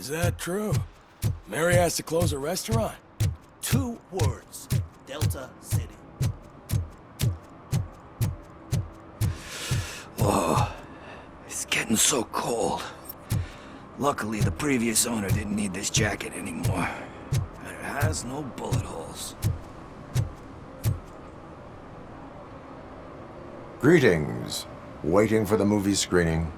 Is that true? Mary has to close a restaurant? 2 words. Delta City. Whoa, it's getting so cold. Luckily, the previous owner didn't need this jacket anymore. And it has no bullet holes. Greetings. Waiting for the movie screening.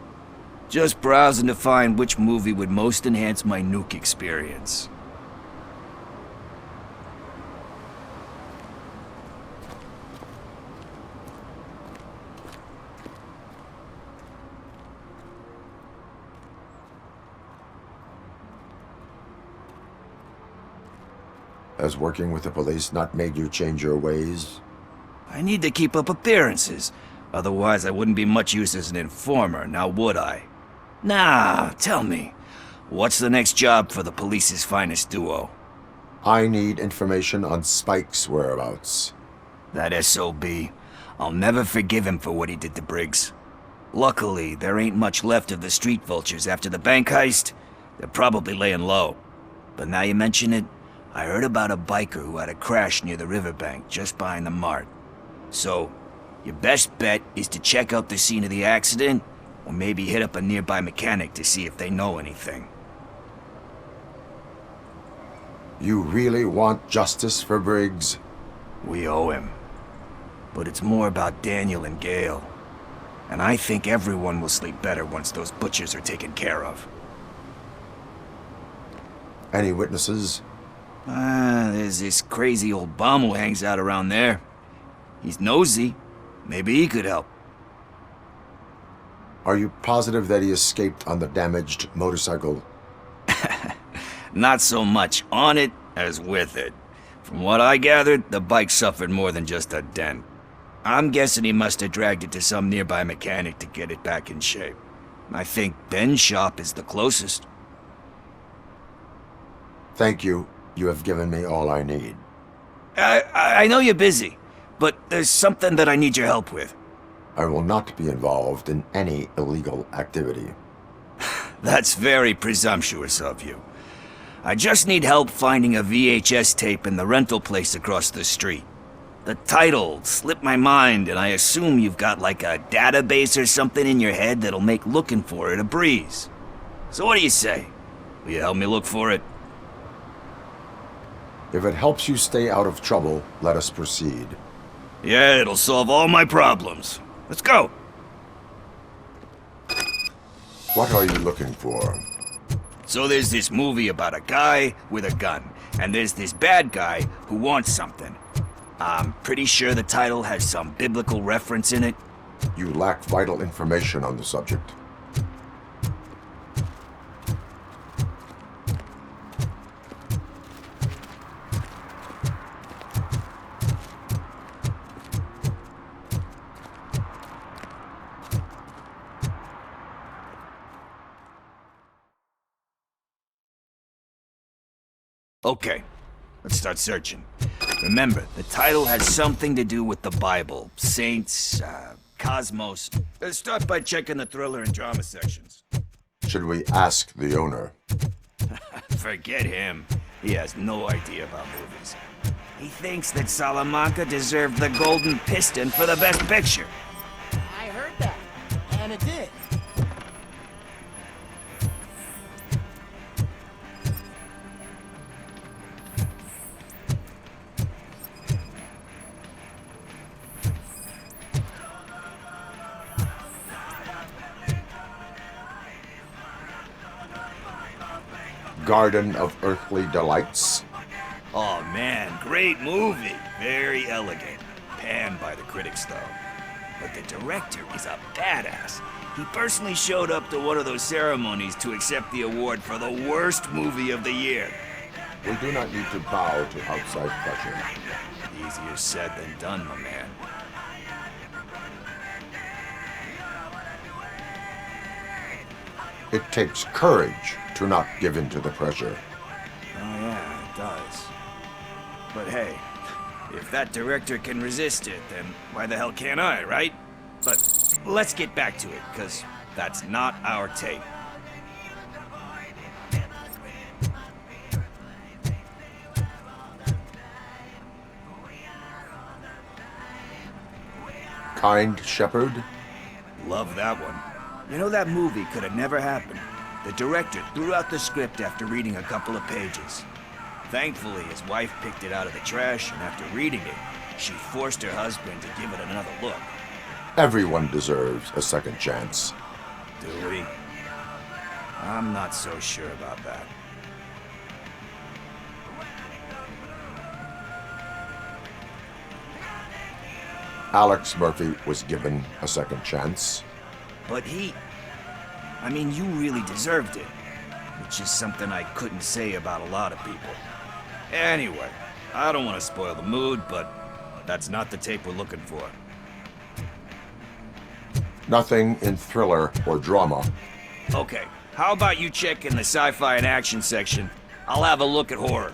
Just browsing to find which movie would most enhance my nuke experience. Has working with the police not made you change your ways? I need to keep up appearances. Otherwise, I wouldn't be much use as an informer, now would I? Nah, tell me. What's the next job for the police's finest duo? I need information on Spike's whereabouts. That SOB. I'll never forgive him for what he did to Briggs. Luckily, there ain't much left of the street vultures after the bank heist. They're probably laying low. But now you mention it, I heard about a biker who had a crash near the riverbank just behind the mart. So, your best bet is to check out the scene of the accident, or maybe hit up a nearby mechanic to see if they know anything. You really want justice for Briggs? We owe him. But it's more about Daniel and Gale. And I think everyone will sleep better once those butchers are taken care of. Any witnesses? There's this crazy old bum who hangs out around there. He's nosy. Maybe he could help. Are you positive that he escaped on the damaged motorcycle? Not so much on it as with it. From what I gathered, the bike suffered more than just a dent. I'm guessing he must have dragged it to some nearby mechanic to get it back in shape. I think Ben's shop is the closest. Thank you. You have given me all I need. I know you're busy, but there's something that I need your help with. I will not be involved in any illegal activity. That's very presumptuous of you. I just need help finding a VHS tape in the rental place across the street. The title slipped my mind, and I assume you've got like a database or something in your head that'll make looking for it a breeze. So what do you say? Will you help me look for it? If it helps you stay out of trouble, let us proceed. Yeah, it'll solve all my problems. Let's go. What are you looking for? So there's this movie about a guy with a gun, and there's this bad guy who wants something. I'm pretty sure the title has some biblical reference in it. You lack vital information on the subject. Okay, let's start searching. Remember, the title has something to do with the Bible, saints, cosmos. Let's start by checking the thriller and drama sections. Should we ask the owner? Forget him. He has no idea about movies. He thinks that Salamanca deserved the Golden Piston for the Best Picture. I heard that, and it did. Garden of Earthly Delights? Oh man, great movie. Very elegant. Panned by the critics though. But the director is a badass. He personally showed up to one of those ceremonies to accept the award for the worst movie of the year. We do not need to bow to outside pressure. Easier said than done, my man. It takes courage to not give in to the pressure. Oh yeah, it does. But hey, if that director can resist it, then why the hell can't I, right? But let's get back to it, because that's not our tape. kind shepherd? Love that one. You know, that movie could have never happened. The director threw out the script after reading a couple of pages. Thankfully, his wife picked it out of the trash, and after reading it, she forced her husband to give it another look. Everyone deserves a second chance. Do we? I'm not so sure about that. Alex Murphy was given a second chance. But I mean, you really deserved it. Which is something I couldn't say about a lot of people. Anyway, I don't want to spoil the mood, but that's not the tape we're looking for. Nothing in thriller or drama. Okay, how about you check in the sci-fi and action section? I'll have a look at horror.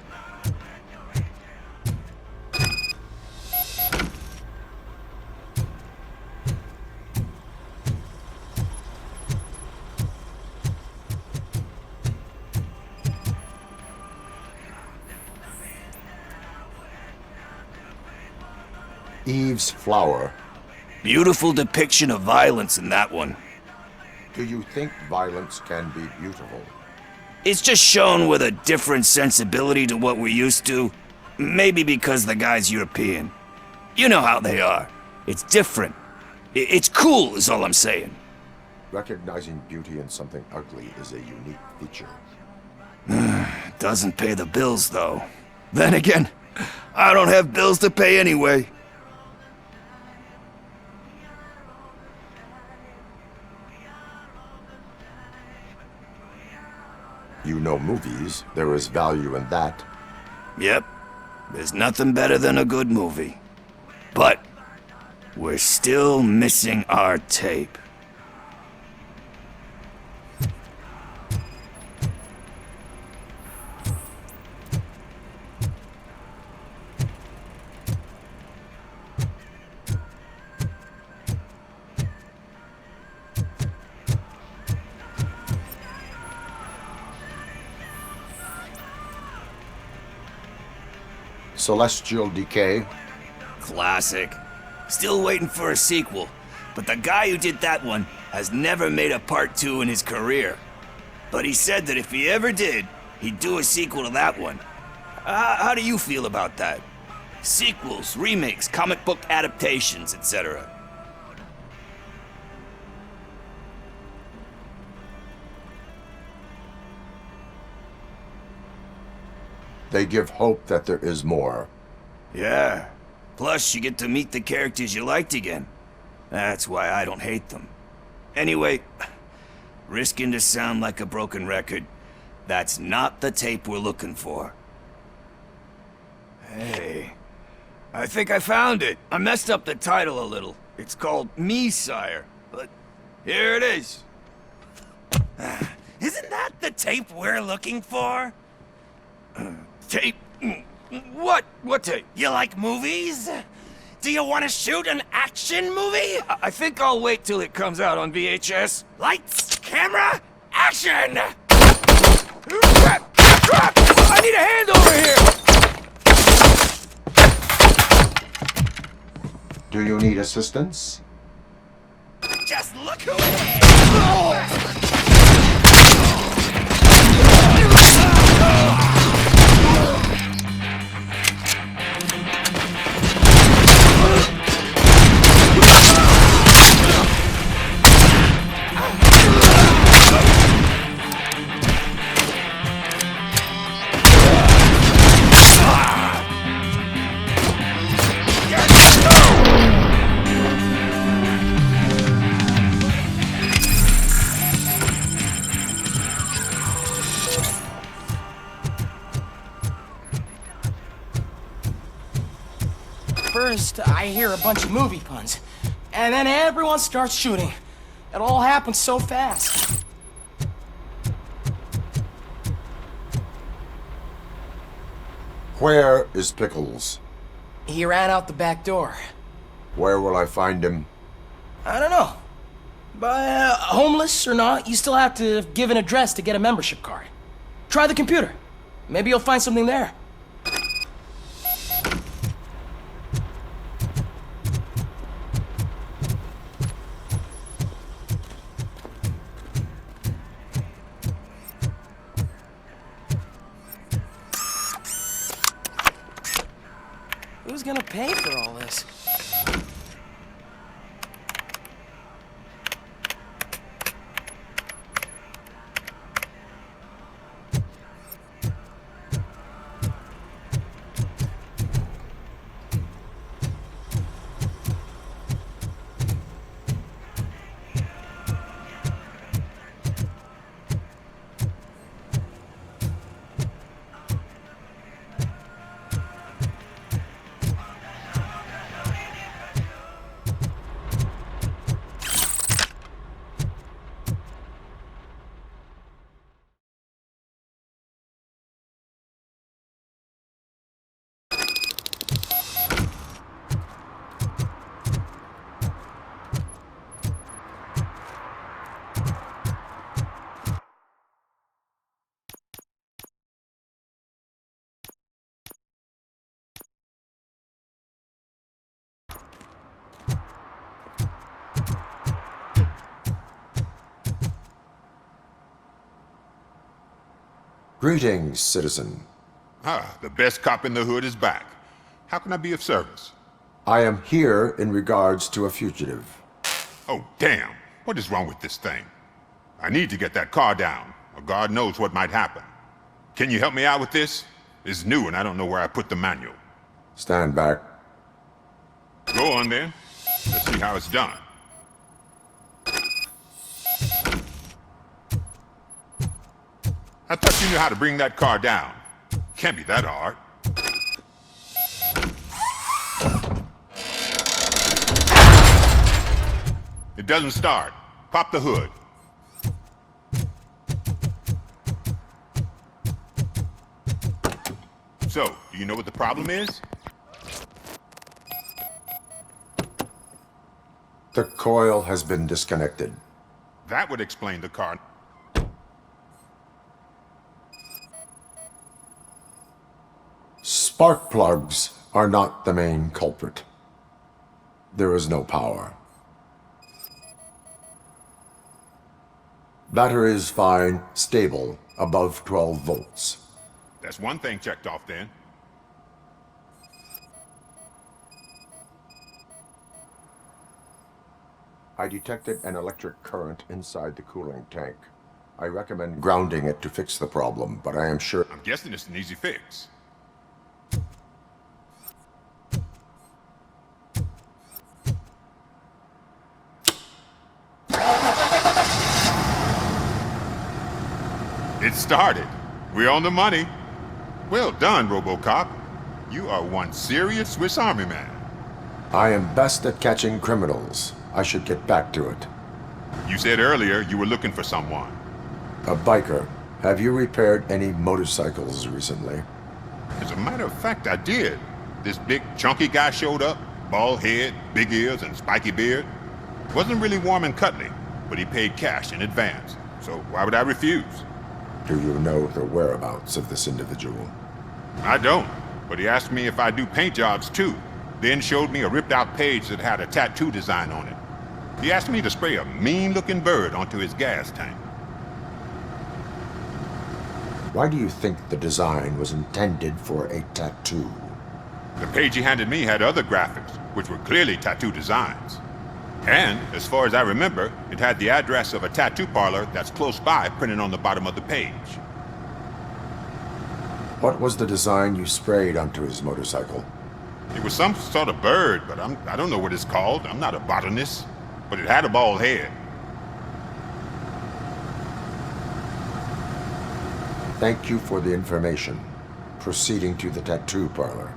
Eve's Flower. Beautiful depiction of violence in that one. Do you think violence can be beautiful? It's just shown with a different sensibility to what we're used to. Maybe because the guy's European. You know how they are. It's different. It's cool is all I'm saying. Recognizing beauty in something ugly is a unique feature. Doesn't pay the bills, though. Then again, I don't have bills to pay anyway. You know movies, there is value in that. Yep, there's nothing better than a good movie. But we're still missing our tape. Celestial Decay. Classic. Still waiting for a sequel, but the guy who did that one has never made a part 2 in his career. But he said that if he ever did, he'd do a sequel to that one. How do you feel about that? Sequels, remakes, comic book adaptations, etc. They give hope that there is more. Yeah. Plus, you get to meet the characters you liked again. That's why I don't hate them. Anyway, risking to sound like a broken record, that's not the tape we're looking for. Hey, I think I found it. I messed up the title a little. It's called Me, Sire, but here it is. Isn't that the tape we're looking for? Tape? What? What tape? You like movies? Do you want to shoot an action movie? I think I'll wait till it comes out on VHS. Lights, camera, action! Crap! Crap! I need a hand over here! Do you need assistance? Just look who it is! First, I hear a bunch of movie puns, and then everyone starts shooting. It all happens so fast. Where is Pickles? He ran out the back door. Where will I find him? I don't know. But homeless or not, you still have to give an address to get a membership card. Try the computer. Maybe you'll find something there. gonna pay for all this? Greetings, citizen. Ah, the best cop in the hood is back. How can I be of service? I am here in regards to a fugitive. Oh, damn. What is wrong with this thing? I need to get that car down, or God knows what might happen. Can you help me out with this? It's new and I don't know where I put the manual. Stand back. Go on then. Let's see how it's done. I thought you knew how to bring that car down. Can't be that hard. It doesn't start. Pop the hood. So, do you know what the problem is? The coil has been disconnected. That would explain the car. Spark plugs are not the main culprit. There is no power. Battery is fine, stable, above 12 volts. That's one thing checked off then. I detected an electric current inside the cooling tank. I recommend grounding it to fix the problem, but I am sure... I'm guessing it's an easy fix. It started. We're on the money. Well done, Robocop. You are one serious Swiss Army man. I am best at catching criminals. I should get back to it. You said earlier you were looking for someone. A biker. Have you repaired any motorcycles recently? As a matter of fact, I did. This big, chunky guy showed up. Bald head, big ears, and spiky beard. Wasn't really warm and cuddly, but he paid cash in advance. So why would I refuse? Do you know the whereabouts of this individual? I don't, but he asked me if I do paint jobs too. Then showed me a ripped out page that had a tattoo design on it. He asked me to spray a mean-looking bird onto his gas tank. Why do you think the design was intended for a tattoo? The page he handed me had other graphics, which were clearly tattoo designs. And, as far as I remember, it had the address of a tattoo parlor that's close by printed on the bottom of the page. What was the design you sprayed onto his motorcycle? It was some sort of bird, but I don't know what it's called. I'm not a botanist. But it had a bald head. Thank you for the information. Proceeding to the tattoo parlor.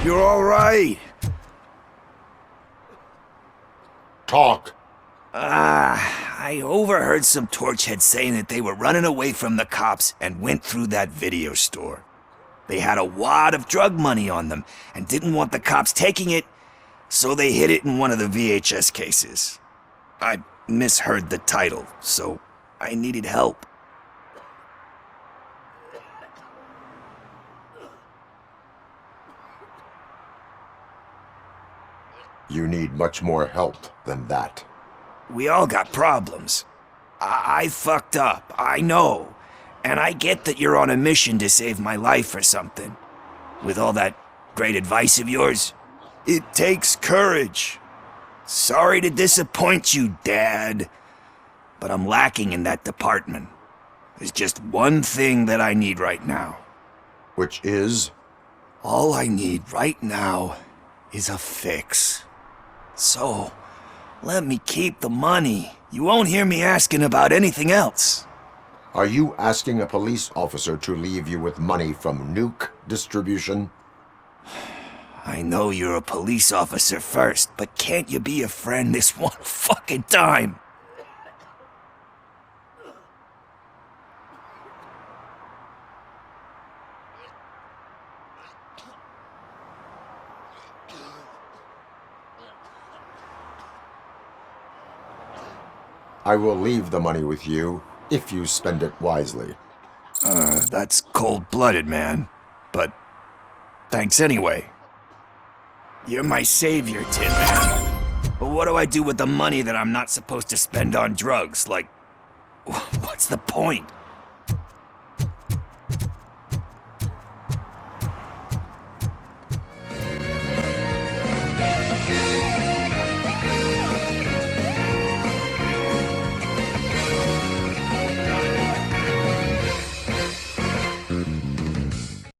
you're all right. Talk. I overheard some torchheads saying that they were running away from the cops and went through that video store. They had a wad of drug money on them and didn't want the cops taking it, so they hid it in one of the VHS cases. I misheard the title, so I needed help. You need much more help than that. We all got problems. I fucked up, I know. And I get that you're on a mission to save my life or something. With all that great advice of yours, it takes courage. Sorry to disappoint you, Dad. But I'm lacking in that department. There's just one thing that I need right now. Which is? All I need right now is a fix. So, let me keep the money. You won't hear me asking about anything else. Are you asking a police officer to leave you with money from nuke distribution? I know you're a police officer first, but can't you be a friend this one fucking time? I will leave the money with you if you spend it wisely. That's cold-blooded, man. But thanks anyway. You're my savior, Tin Man. But what do I do with the money that I'm not supposed to spend on drugs? Like, what's the point?